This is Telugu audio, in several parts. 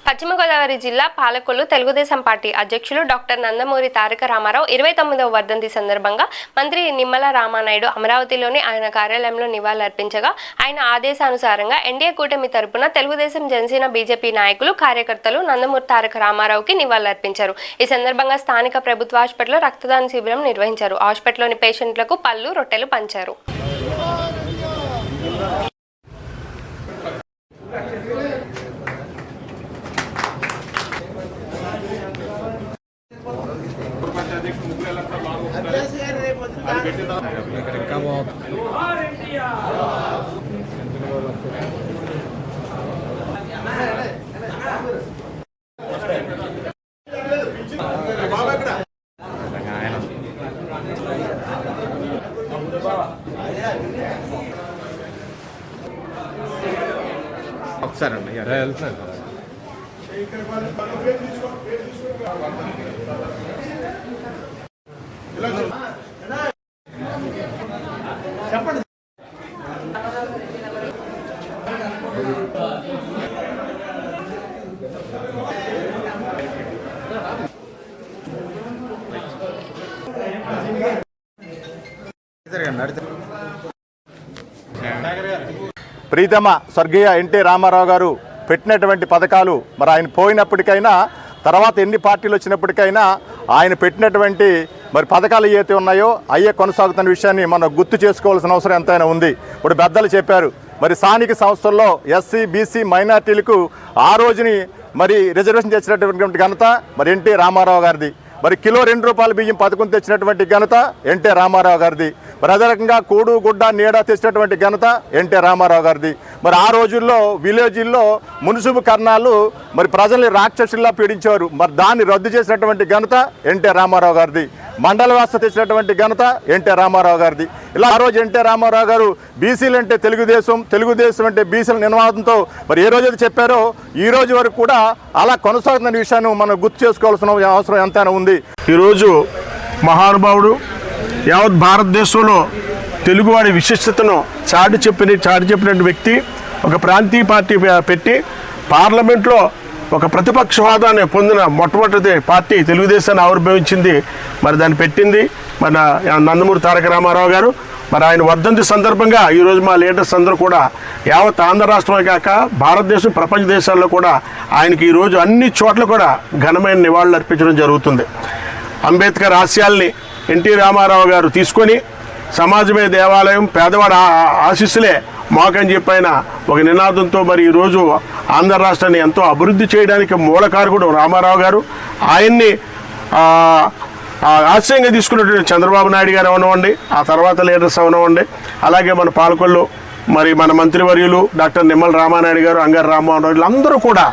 పశ్చిమ గోదావరి జిల్లా పాలకొల్లు తెలుగుదేశం పార్టీ అధ్యక్షులు డాక్టర్ నందమూరి తారక రామారావు 29వ వర్ధంతి సందర్భంగా మంత్రి నిమ్మల రామానాయుడు అమరావతిలోని ఆయన కార్యాలయంలో నివాళులర్పించగా ఆయన ఆదేశానుసారంగా ఎన్డీఏ కూటమి తరపున తెలుగుదేశం జనసేన బీజేపీ నాయకులు కార్యకర్తలు నందమూరి తారక రామారావుకి నివాళులర్పించారు. ఈ సందర్భంగా స్థానిక ప్రభుత్వ హాస్పిటల్లో రక్తదాన శిబిరం నిర్వహించారు. హాస్పిటల్లోని పేషెంట్లకు పళ్ళు రొట్టెలు పంచారు. ఒకసారి చెప్పండి. ప్రీతమ స్వర్గీయ ఎన్టీ రామారావు గారు పెట్టినటువంటి పథకాలు మరి ఆయన పోయినప్పటికైనా తర్వాత ఎన్ని పార్టీలు వచ్చినప్పటికైనా ఆయన పెట్టినటువంటి మరి పథకాలు ఏవైతే ఉన్నాయో అయ్యే కొనసాగుతున్న విషయాన్ని మనం గుర్తు చేసుకోవాల్సిన అవసరం ఎంతైనా ఉంది. ఇప్పుడు పెద్దలు చెప్పారు, మరి స్థానిక సంస్థల్లో ఎస్సీ బీసీ మైనార్టీలకు ఆ రోజుని మరి రిజర్వేషన్ చేసినటువంటి ఘనత మరి ఎన్టీ రామారావు గారిది. మరి కిలో ₹2 బియ్యం పథకం తెచ్చినటువంటి ఘనత ఎన్టీ రామారావు గారిది. మరి అదే రకంగా కూడు గుడ్డ నీడ తెచ్చినటువంటి ఘనత ఎన్టీ రామారావు గారిది. మరి ఆ రోజుల్లో విలేజ్ల్లో మున్సిపల్ కర్ణాలు మరి ప్రజల్ని రాక్షసుల్లా పీడించేవారు. మరి దాన్ని రద్దు చేసినటువంటి ఘనత ఎన్టీ రామారావు గారిది. మండల వ్యవస్థ తెచ్చినటువంటి ఘనత ఎన్టీ రామారావు గారిది. ఇలా ఆ రోజు ఎన్టీ రామారావు గారు బీసీలు అంటే తెలుగుదేశం, తెలుగుదేశం అంటే బీసీల నినాదంతో మరి ఏ రోజైతే చెప్పారో ఈ రోజు వరకు కూడా అలా కొనసాగుతున్న విషయాన్ని మనం గుర్తు చేసుకోవాల్సిన అవసరం ఎంతైనా ఉంది. ఈరోజు మహానుభావుడు యావత్ భారతదేశంలో తెలుగువాడి విశిష్టతను చాటి చెప్పినటువంటి వ్యక్తి ఒక ప్రాంతీయ పార్టీ పెట్టి పార్లమెంట్లో ఒక ప్రతిపక్ష హోదాన్ని పొందిన మొట్టమొదటి పార్టీ తెలుగుదేశాన్ని ఆవిర్భవించింది. మరి దాన్ని పెట్టింది మన నందమూరి తారక రామారావు గారు. మరి ఆయన వర్ధంతి సందర్భంగా ఈరోజు మా లీడర్స్ అందరూ కూడా యావత్ ఆంధ్ర రాష్ట్రమే కాక భారతదేశం ప్రపంచ దేశాల్లో కూడా ఆయనకి ఈరోజు అన్ని చోట్ల కూడా ఘనమైన నివాళులు అర్పించడం జరుగుతుంది. అంబేద్కర్ ఆశయాల్ని ఎన్టీ రామారావు గారు తీసుకొని సమాజమే దేవాలయం, పేదవాడ ఆశీస్సులే మాకని చెప్పైన ఒక నినాదంతో మరి ఈరోజు ఆంధ్ర రాష్ట్రాన్ని ఎంతో అభివృద్ధి చేయడానికి మూలకారకుడు రామారావు గారు. ఆయన్ని ఆశయంగా తీసుకున్నటువంటి చంద్రబాబు నాయుడు గారు అవనివ్వండి, ఆ తర్వాత లీడర్స్ అవనివ్వండి, అలాగే మన పాలకొల్లు మరి మన మంత్రివర్యులు డాక్టర్ నిమ్మల రామానాయుడు గారు, అంగారు రామ్మోహన్ రావు వీళ్ళందరూ కూడా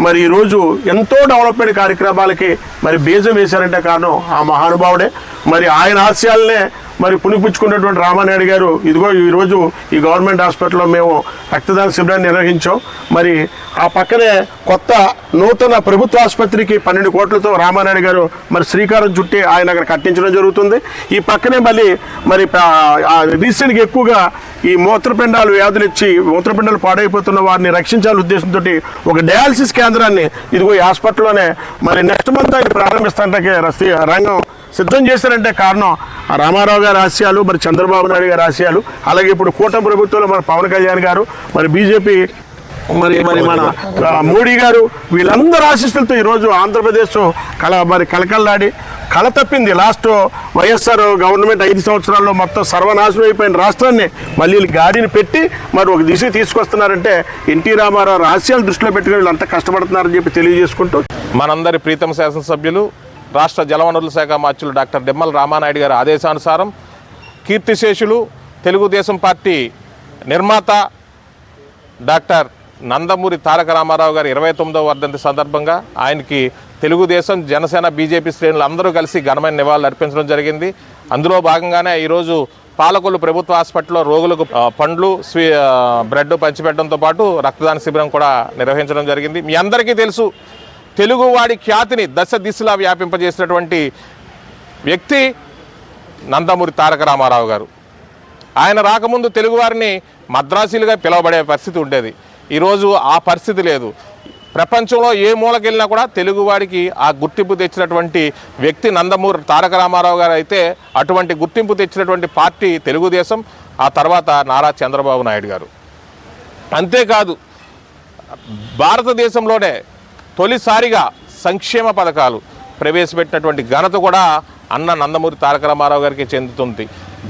మరి ఈరోజు ఎంతో డెవలప్మెంట్ కార్యక్రమాలకి మరి బీజం వేశారంటే కారణం ఆ మహానుభావుడే. మరి ఆయన ఆశయాలనే మరి పునిపుచ్చుకున్నటువంటి రామానాయుడు గారు ఇదిగో ఈరోజు ఈ గవర్నమెంట్ హాస్పిటల్లో మేము రక్తదాన శిబిరాన్ని నిర్వహించాం. మరి ఆ పక్కనే కొత్త నూతన ప్రభుత్వ ఆసుపత్రికి 12 కోట్లతో రామానాయుడు గారు మరి శ్రీకారం చుట్టి ఆయన అక్కడ కట్టించడం జరుగుతుంది. ఈ పక్కనే మరి రీసెంట్గా ఎక్కువగా ఈ మూత్రపిండాలు వ్యాధులు ఇచ్చి మూత్రపిండాలు పాడైపోతున్న వారిని రక్షించాలనే ఉద్దేశంతో ఒక డయాలసిస్ కేంద్రాన్ని ఇదిగో ఈ హాస్పిటల్లోనే మరి నెక్స్ట్ మంత్ ఆయన ప్రారంభిస్తానికి రంగం సిద్ధం చేశారంటే కారణం రామారావు గారి ఆశయాలు, మరి చంద్రబాబు నాయుడు గారి ఆశయాలు, అలాగే ఇప్పుడు కూటమి ప్రభుత్వంలో మన పవన్ కళ్యాణ్ గారు, మరి బీజేపీ మరి మన మోడీ గారు వీళ్ళందరూ ఆశీస్సులతో ఈరోజు ఆంధ్రప్రదేశ్ కలకల్లాడి కళ తప్పింది. లాస్ట్ వైఎస్ఆర్ గవర్నమెంట్ 5 సంవత్సరాల్లో మొత్తం సర్వనాశనం అయిపోయిన రాష్ట్రాన్ని మళ్ళీ గాడిని పెట్టి మరి ఒక దిశ తీసుకొస్తున్నారంటే ఎన్టీ రామారావు ఆశయాలు దృష్టిలో పెట్టుకుని వీళ్ళంతా కష్టపడుతున్నారని చెప్పి తెలియజేసుకుంటూ మనందరి ప్రీతమ శాసనసభ్యులు రాష్ట్ర జలవనరుల శాఖ మార్చులు డాక్టర్ నిమ్మల రామానాయుడు గారి ఆదేశానుసారం కీర్తిశేషులు తెలుగుదేశం పార్టీ నిర్మాత డాక్టర్ నందమూరి తారక రామారావు గారి 29వ వర్ధంతి సందర్భంగా ఆయనకి తెలుగుదేశం జనసేన బీజేపీ శ్రేణులు అందరూ కలిసి ఘనమైన నివాళులు అర్పించడం జరిగింది. అందులో భాగంగానే ఈరోజు పాలకొల్లు ప్రభుత్వ హాస్పిటల్లో రోగులకు పండ్లు బ్రెడ్ పంచిపెట్టడంతో పాటు రక్తదాన శిబిరం కూడా నిర్వహించడం జరిగింది. మీ అందరికీ తెలుసు, తెలుగువాడి ఖ్యాతిని దశ దిశలా వ్యాపింపజేసినటువంటి వ్యక్తి నందమూరి తారక రామారావు గారు. ఆయన రాకముందు తెలుగువారిని మద్రాసీలుగా పిలువబడే పరిస్థితి ఉండేది. ఈరోజు ఆ పరిస్థితి లేదు. ప్రపంచంలో ఏ మూలకెళ్ళినా కూడా తెలుగువాడికి ఆ గుర్తింపు తెచ్చినటువంటి వ్యక్తి నందమూరి తారక రామారావు గారు అయితే అటువంటి గుర్తింపు తెచ్చినటువంటి పార్టీ తెలుగుదేశం, ఆ తర్వాత నారా చంద్రబాబు నాయుడు గారు. అంతేకాదు భారతదేశంలోనే తొలిసారిగా సంక్షేమ పథకాలు ప్రవేశపెట్టినటువంటి ఘనత కూడా అన్న నందమూరి తారక రామారావు గారికి చెందుతుంది.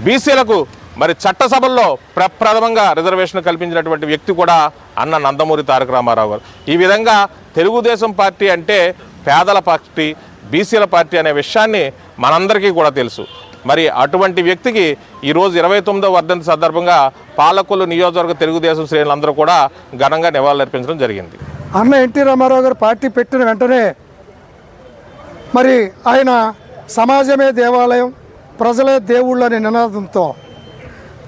బీసీలకు మరి చట్టసభల్లో ప్రప్రథమంగా రిజర్వేషన్ కల్పించినటువంటి వ్యక్తి కూడా అన్న నందమూరి తారక రామారావు గారు. ఈ విధంగా తెలుగుదేశం పార్టీ అంటే పేదల పార్టీ, బీసీల పార్టీ అనే విషయాన్ని మనందరికీ కూడా తెలుసు. మరి అటువంటి వ్యక్తికి ఈరోజు 29వ వర్ధంతి సందర్భంగా పాలకొల్లు నియోజకవర్గ తెలుగుదేశం శ్రేణులందరూ కూడా ఘనంగా నివాళులర్పించడం జరిగింది. అన్న ఎన్టీ రామారావు గారు పార్టీ పెట్టిన వెంటనే మరి ఆయన సమాజమే దేవాలయం, ప్రజలే దేవుళ్ళు అనే నినాదంతో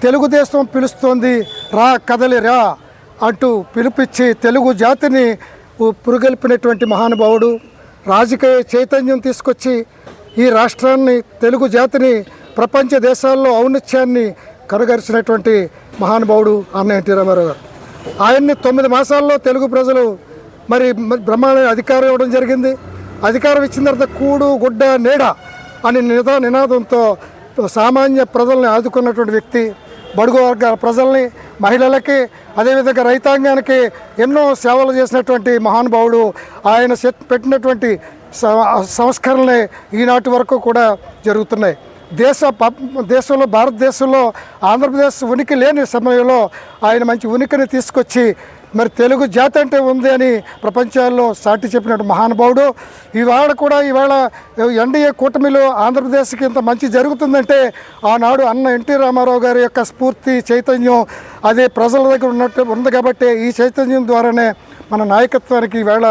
తెలుగుదేశం పిలుస్తోంది రా కదలి రా అంటూ పిలిపించి తెలుగు జాతిని పురుగొల్పినటువంటి మహానుభావుడు, రాజకీయ చైతన్యం తీసుకొచ్చి ఈ రాష్ట్రాన్ని, తెలుగు జాతిని ప్రపంచ దేశాల్లో ఔన్నత్యాన్ని కనుగరిచినటువంటి మహానుభావుడు అన్న ఎన్టీ రామారావు గారు. ఆయన్ని 9 మాసాల్లో తెలుగు ప్రజలు మరి బ్రహ్మాండ అధికారం ఇవ్వడం జరిగింది. అధికారం ఇచ్చిన తర్వాత కూడు గుడ్డ నీడ అని నినాదంతో సామాన్య ప్రజల్ని ఆదుకున్నటువంటి వ్యక్తి, బడుగు వర్గాల ప్రజల్ని, మహిళలకి, అదేవిధంగా రైతాంగానికి ఎన్నో సేవలు చేసినటువంటి మహానుభావుడు. ఆయన పెట్టినటువంటి సంస్కరణలే ఈనాటి వరకు కూడా జరుగుతున్నాయి. దేశంలో, భారతదేశంలో ఆంధ్రప్రదేశ్ ఉనికి లేని సమయంలో ఆయన మంచి ఉనికిని తీసుకొచ్చి మరి తెలుగు జాతి అంటే ఉంది అని ప్రపంచాల్లో సాటి చెప్పినట్టు మహానుభావుడు. ఇవాళ ఎన్డీఏ కూటమిలో ఆంధ్రప్రదేశ్కి ఇంత మంచి జరుగుతుందంటే ఆనాడు అన్న ఎన్టీ రామారావు గారి యొక్క స్ఫూర్తి, చైతన్యం అదే ప్రజల దగ్గర ఉంది కాబట్టి ఈ చైతన్యం ద్వారానే మన నాయకత్వానికి ఈవేళ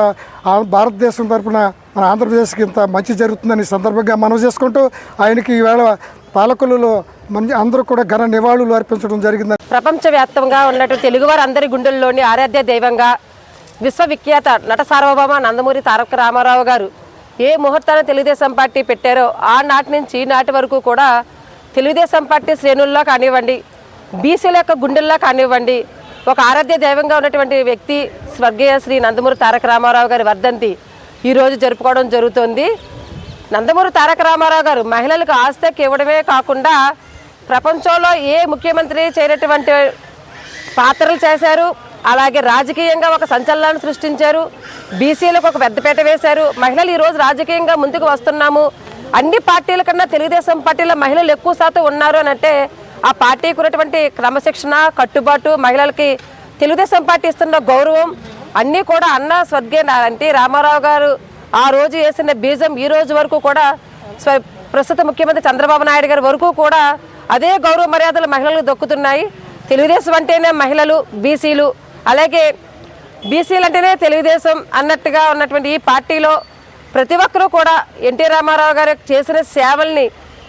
భారతదేశం తరఫున మన ఆంధ్రప్రదేశ్కి ఇంత మంచి జరుగుతుందని సందర్భంగా మనవి చేసుకుంటూ ఆయనకి ఈవేళ పాలకొల్లులో అందరూ కూడా ఘన నివాళులు అర్పించడం జరిగింది. ప్రపంచవ్యాప్తంగా ఉన్నటువంటి తెలుగువారి అందరి గుండెల్లోని ఆరాధ్య దైవంగా విశ్వవిఖ్యాత నట సార్వభౌమ నందమూరి తారక రామారావు గారు ఏ ముహూర్తాన్ని తెలుగుదేశం పార్టీ పెట్టారో ఆనాటి నుంచి ఈనాటి వరకు కూడా తెలుగుదేశం పార్టీ శ్రేణుల్లో కానివ్వండి, బీసీల యొక్క గుండెల్లో కానివ్వండి, ఒక ఆరాధ్య దైవంగా ఉన్నటువంటి వ్యక్తి స్వర్గీయ శ్రీ నందమూరి తారక రామారావు గారి వర్ధంతి ఈరోజు జరుపుకోవడం జరుగుతుంది. నందమూరి తారక రామారావు గారు మహిళలకు ఆస్తికి ఇవ్వడమే కాకుండా ప్రపంచంలో ఏ ముఖ్యమంత్రి చేయనటువంటి పాత్రలు చేశారు. అలాగే రాజకీయంగా ఒక సంచలనాన్ని సృష్టించారు. బీసీలకు ఒక పెద్దపీట వేశారు. మహిళలు ఈరోజు రాజకీయంగా ముందుకు వస్తున్నాము, అన్ని పార్టీల కన్నా తెలుగుదేశం పార్టీలో మహిళలు ఎక్కువ శాతం ఉన్నారు అని అంటే ఆ పార్టీకి ఉన్నటువంటి క్రమశిక్షణ, కట్టుబాటు, మహిళలకి తెలుగుదేశం పార్టీ ఇస్తున్న గౌరవం అన్నీ కూడా అన్న స్వర్గీయ ఎన్టీ రామారావు గారు ఆ రోజు వేసిన బీజం ఈ రోజు వరకు కూడా ప్రస్తుత ముఖ్యమంత్రి చంద్రబాబు నాయుడు గారి వరకు కూడా అదే గౌరవ మర్యాదలు మహిళలకు దక్కుతున్నాయి. తెలుగుదేశం అంటేనే మహిళలు, బీసీలు, అలాగే బీసీలు అంటేనే తెలుగుదేశం అన్నట్టుగా ఉన్నటువంటి ఈ పార్టీలో ప్రతి ఒక్కరూ కూడా ఎన్టీ రామారావు గారు చేసిన సేవల్ని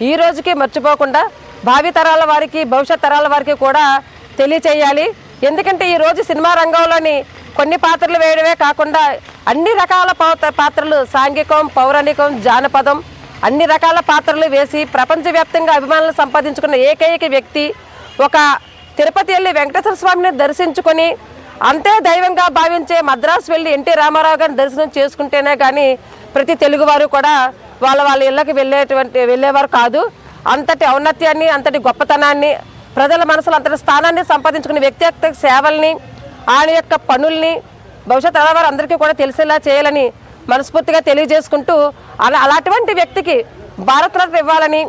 ఈ రోజుకి మర్చిపోకుండా భావి తరాల వారికి, భవిష్యత్ తరాల వారికి కూడా తెలియచేయాలి. ఎందుకంటే ఈరోజు సినిమా రంగంలోని కొన్ని పాత్రలు వేయడమే కాకుండా అన్ని రకాల పాత్రలు, సాంఘికం, పౌరాణికం, జానపదం, అన్ని రకాల పాత్రలు వేసి ప్రపంచవ్యాప్తంగా అభిమానులు సంపాదించుకున్న ఏకైక వ్యక్తి. ఒక తిరుపతి వెళ్ళి వెంకటేశ్వర స్వామిని దర్శించుకొని అంతే దైవంగా భావించే మద్రాసు వెళ్ళి ఎన్టీ రామారావు గారిని దర్శనం చేసుకుంటేనే కానీ ప్రతి తెలుగువారు కూడా వాళ్ళ ఇళ్ళకి వెళ్ళేవారు కాదు. అంతటి ఔన్నత్యాన్ని, అంతటి గొప్పతనాన్ని, ప్రజల మనసులో అంతటి స్థానాన్ని సంపాదించుకునే వ్యక్తిగత సేవల్ని, ఆయన యొక్క పనుల్ని భవిష్యత్ తరాల అందరికీ కూడా తెలిసేలా చేయాలని మనస్ఫూర్తిగా తెలియజేసుకుంటూ అలాంటి వ్యక్తికి భారతరత్న ఇవ్వాలని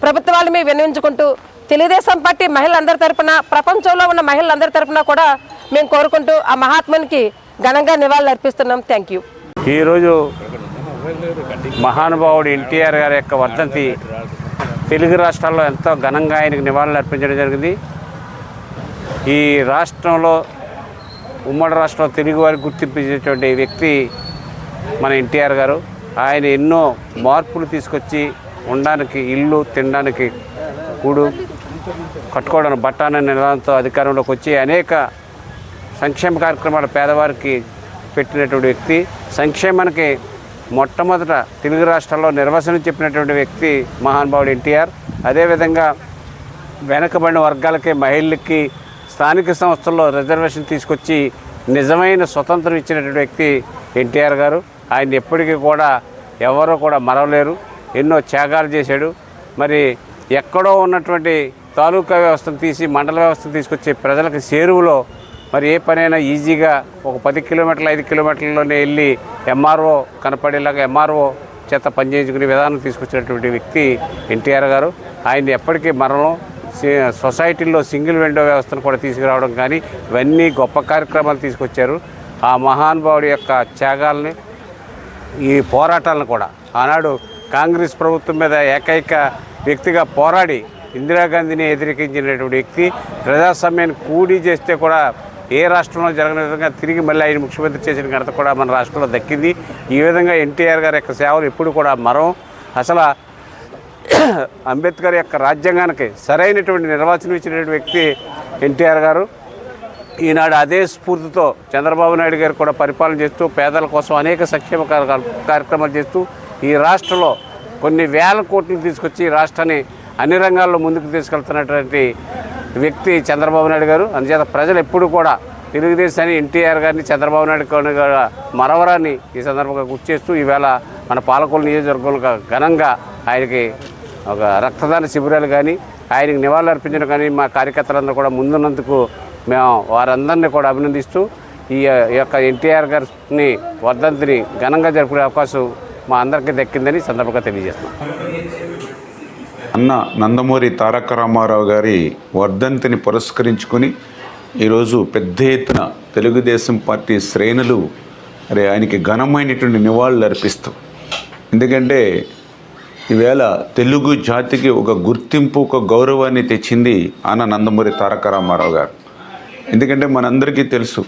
ప్రభుత్వాలు మేము విన్నవించుకుంటూ తెలుగుదేశం పార్టీ మహిళలందరి తరపున, ప్రపంచంలో ఉన్న మహిళలందరి తరపున కూడా మేము కోరుకుంటూ ఆ మహాత్మునికి ఘనంగా నివాళులు అర్పిస్తున్నాం. Thank you. ఈరోజు మహానుభావుడు ఎన్టీఆర్ గారి యొక్క వర్ధంతి తెలుగు రాష్ట్రాల్లో ఎంతో ఘనంగా ఆయనకు నివాళులు అర్పించడం జరిగింది. ఈ రాష్ట్రంలో, ఉమ్మడి రాష్ట్రంలో తెలుగు వారికి గుర్తింపించేటువంటి వ్యక్తి మన ఎన్టీఆర్ గారు. ఆయన ఎన్నో మార్పులు తీసుకొచ్చి ఉండడానికి ఇల్లు, తినడానికి కూడు, కట్టుకోవడానికి బట్ట అనే నినాదంతో అధికారంలోకి వచ్చి అనేక సంక్షేమ కార్యక్రమాలు పేదవారికి పెట్టినటువంటి వ్యక్తి. సంక్షేమానికి మొట్టమొదట తెలుగు రాష్ట్రాల్లో నిర్వచనం చెప్పినటువంటి వ్యక్తి మహానుభావుడు ఎన్టీఆర్. అదేవిధంగా వెనకబడిన వర్గాలకి, మహిళలకి స్థానిక సంస్థల్లో రిజర్వేషన్ తీసుకొచ్చి నిజమైన స్వతంత్రం ఇచ్చినటువంటి వ్యక్తి ఎన్టీఆర్ గారు. ఆయన ఎప్పటికీ కూడా ఎవరూ కూడా మరవలేరు. ఎన్నో త్యాగాలు చేశాడు. మరి ఎక్కడో ఉన్నటువంటి తాలూకా వ్యవస్థను తీసి మండల వ్యవస్థను తీసుకొచ్చి ప్రజలకు చేరువలో మరి ఏ పనైనా ఈజీగా ఒక 10 కిలోమీటర్లు 5 కిలోమీటర్లలోనే వెళ్ళి ఎంఆర్ఓ కనపడేలాగా ఎంఆర్ఓ చేత పనిచేయించుకునే విధానం తీసుకొచ్చినటువంటి వ్యక్తి ఎన్టీఆర్ గారు. ఆయన ఎప్పటికీ మరణం సొసైటీల్లో సింగిల్ విండో వ్యవస్థను కూడా తీసుకురావడం కానీ ఇవన్నీ గొప్ప కార్యక్రమాలు తీసుకొచ్చారు. ఆ మహానుభావుడి యొక్క త్యాగాలని ఈ పోరాటాలను కూడా ఆనాడు కాంగ్రెస్ ప్రభుత్వం మీద ఏకైక వ్యక్తిగా పోరాడి ఇందిరాగాంధీని వ్యతిరేకించినటువంటి వ్యక్తి. ప్రజాస్వామ్యాన్ని కూడీ చేస్తే కూడా ఏ రాష్ట్రంలో జరగని విధంగా తిరిగి మళ్ళీ ఆయన ముఖ్యమంత్రి చేసిన ఘనత కూడా మన రాష్ట్రంలో దక్కింది. ఈ విధంగా ఎన్టీఆర్ గారి యొక్క సేవలు ఎప్పుడు కూడా మరం. అసలు అంబేద్కర్ యొక్క రాజ్యాంగానికి సరైనటువంటి నిర్వచనం ఇచ్చినటువంటి వ్యక్తి ఎన్టీఆర్ గారు. ఈనాడు అదే స్ఫూర్తితో చంద్రబాబు నాయుడు గారు కూడా పరిపాలన చేస్తూ పేదల కోసం అనేక సంక్షేమ కార్యక్రమాలు చేస్తూ ఈ రాష్ట్రంలో కొన్ని వేల కోట్లు తీసుకొచ్చి ఈ రాష్ట్రాన్ని అన్ని రంగాల్లో ముందుకు తీసుకెళ్తున్నటువంటి వ్యక్తి చంద్రబాబు నాయుడు గారు. అందుచేత ప్రజలు ఎప్పుడు కూడా తెలుగుదేశాన్ని ఎన్టీఆర్ గారిని చంద్రబాబు నాయుడు గారి మరవరాన్ని ఈ సందర్భంగా గుర్తు చేస్తూ ఈవేళ మన పాలకొల్లు నియోజకవర్గంలో ఘనంగా ఆయనకి ఒక రక్తదాన శిబిరాలు కానీ ఆయనకి నివాళులు అర్పించడం కానీ మా కార్యకర్తలందరూ కూడా ముందున్నందుకు మేము వారందరినీ కూడా అభినందిస్తూ ఈ యొక్క ఎన్టీఆర్ గారిని వర్ధంతిని ఘనంగా జరుపుకునే అవకాశం మా అందరికీ దక్కిందని సందర్భంగా తెలియజేస్తున్నాం. అన్న నందమూరి తారక రామారావు గారి వర్ధంతిని పురస్కరించుకొని ఈరోజు పెద్ద ఎత్తున తెలుగుదేశం పార్టీ శ్రేణులు ఆయనకి ఘనమైనటువంటి నివాళులు అర్పిస్తాం. ఎందుకంటే ఈవేళ తెలుగు జాతికి ఒక గుర్తింపు, ఒక గౌరవాన్ని తెచ్చింది అన్న నందమూరి తారక రామారావు గారు. ఎందుకంటే మనందరికీ తెలుసు,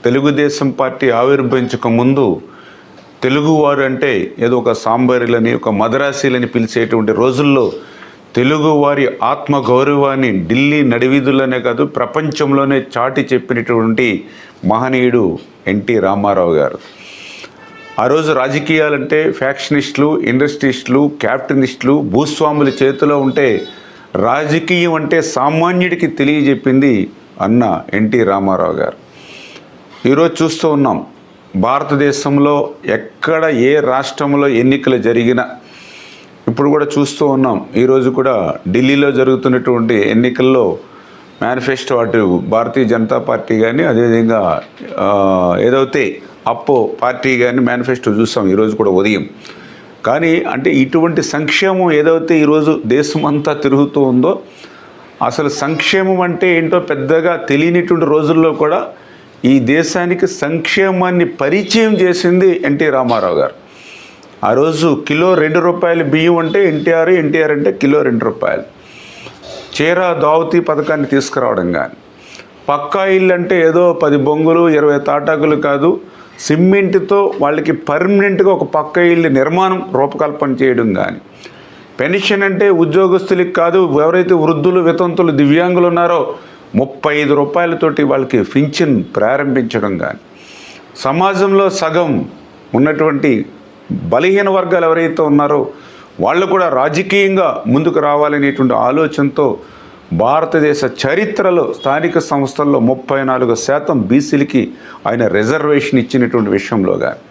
తెలుగుదేశం పార్టీ ఆవిర్భవించక ముందు తెలుగువారు అంటే ఏదో ఒక సాంబారిలని, ఒక మద్రాసీలని పిలిచేటువంటి రోజుల్లో తెలుగువారి ఆత్మ గౌరవాన్ని ఢిల్లీ నడివీధుల్లోనే కాదు ప్రపంచంలోనే చాటి చెప్పినటువంటి మహనీయుడు ఎన్టీ రామారావు గారు. ఆ రోజు రాజకీయాలంటే ఫ్యాక్షనిస్టులు, ఇండస్ట్రిస్టులు, క్యాపిటలిస్టులు, భూస్వాముల చేతిలో ఉంటే రాజకీయం అంటే సామాన్యుడికి తెలియజెప్పింది అన్న ఎన్టీ రామారావు గారు. ఈరోజు చూస్తూ ఉన్నాం, భారతదేశంలో ఎక్కడ ఏ రాష్ట్రంలో ఎన్నికలు జరిగినా ఇప్పుడు కూడా చూస్తూ ఉన్నాం. ఈరోజు కూడా ఢిల్లీలో జరుగుతున్నటువంటి ఎన్నికల్లో మేనిఫెస్టో అటు భారతీయ జనతా పార్టీ కానీ అదేవిధంగా ఏదైతే అప్పో పార్టీ కానీ మేనిఫెస్టో చూస్తాం ఈరోజు కూడా ఉదయం. కానీ అంటే ఇటువంటి సంక్షేమం ఏదైతే ఈరోజు దేశం అంతా తిరుగుతూ ఉందో, అసలు సంక్షేమం అంటే ఏంటో పెద్దగా తెలియనిటువంటి రోజుల్లో కూడా ఈ దేశానికి సంక్షేమాన్ని పరిచయం చేసింది ఎన్టీ రామారావు గారు. ఆ రోజు కిలో 2 రూపాయల బియ్యం అంటే ఎన్టీఆర్ అంటే కిలో 2 రూపాయలు. చీర దావతి పథకాన్ని తీసుకురావడం కానీ, పక్కా ఇల్లు అంటే ఏదో 10 బొంగులు 20 తాటాకులు కాదు, సిమెంట్తో వాళ్ళకి పర్మనెంట్గా ఒక పక్కా ఇల్లు నిర్మాణం రూపకల్పన చేయడం కానీ, పెన్షన్ అంటే ఉద్యోగస్తులకి కాదు, ఎవరైతే వృద్ధులు, వితంతులు, దివ్యాంగులు ఉన్నారో 35 రూపాయలతోటి వాళ్ళకి పింఛన్ ప్రారంభించడం కానీ, సమాజంలో సగం ఉన్నటువంటి బలహీన వర్గాలు ఎవరైతే ఉన్నారో వాళ్ళు కూడా రాజకీయంగా ముందుకు రావాలనేటువంటి ఆలోచనతో భారతదేశ చరిత్రలో స్థానిక సంస్థల్లో 34% బీసీలకి ఆయన రిజర్వేషన్ ఇచ్చినటువంటి విషయంలో కానీ,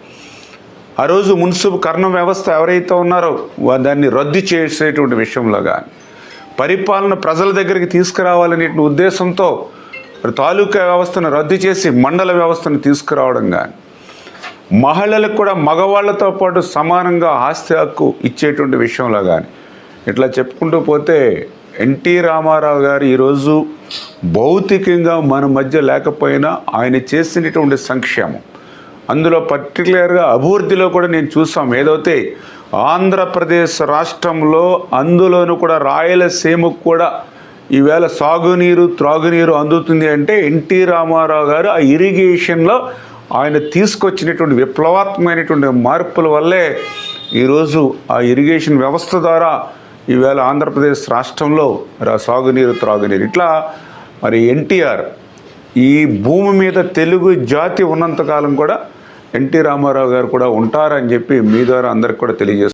ఆ రోజు మున్సిపల్ కర్ణ వ్యవస్థ ఎవరైతే ఉన్నారో దాన్ని రద్దు చేసేటువంటి విషయంలో కానీ, పరిపాలన ప్రజల దగ్గరికి తీసుకురావాలనే ఉద్దేశంతో తాలూకా వ్యవస్థను రద్దు చేసి మండల వ్యవస్థను తీసుకురావడం కానీ, మహిళలకు కూడా మగవాళ్లతో పాటు సమానంగా ఆస్తి హక్కు ఇచ్చేటువంటి విషయంలో కానీ, ఇట్లా చెప్పుకుంటూ పోతే ఎన్టీ రామారావు గారు ఈరోజు భౌతికంగా మన మధ్య లేకపోయినా ఆయన చేసినటువంటి సంక్షేమం, అందులో పర్టికులర్గా అభివృద్ధిలో కూడా నేను చూసాం. ఏదైతే ఆంధ్రప్రదేశ్ రాష్ట్రంలో అందులోనూ కూడా రాయలసీమకు కూడా ఈవేళ సాగునీరు, త్రాగునీరు అందుతుంది అంటే ఎన్టీ రామారావు గారు ఆ ఇరిగేషన్లో ఆయన తీసుకొచ్చినటువంటి విప్లవాత్మకమైనటువంటి మార్పుల వల్లే ఈరోజు ఆ ఇరిగేషన్ వ్యవస్థ ద్వారా ఈవేళ ఆంధ్రప్రదేశ్ రాష్ట్రంలో సాగునీరు, త్రాగునీరు ఇట్లా మరి ఎన్టీఆర్ ఈ భూమి మీద తెలుగు జాతి ఉన్నంతకాలం కూడా ఎన్టీ రామారావు గారు కూడా ఉంటారని చెప్పి మీ ద్వారా అందరికి కూడా తెలియజేస్తారు.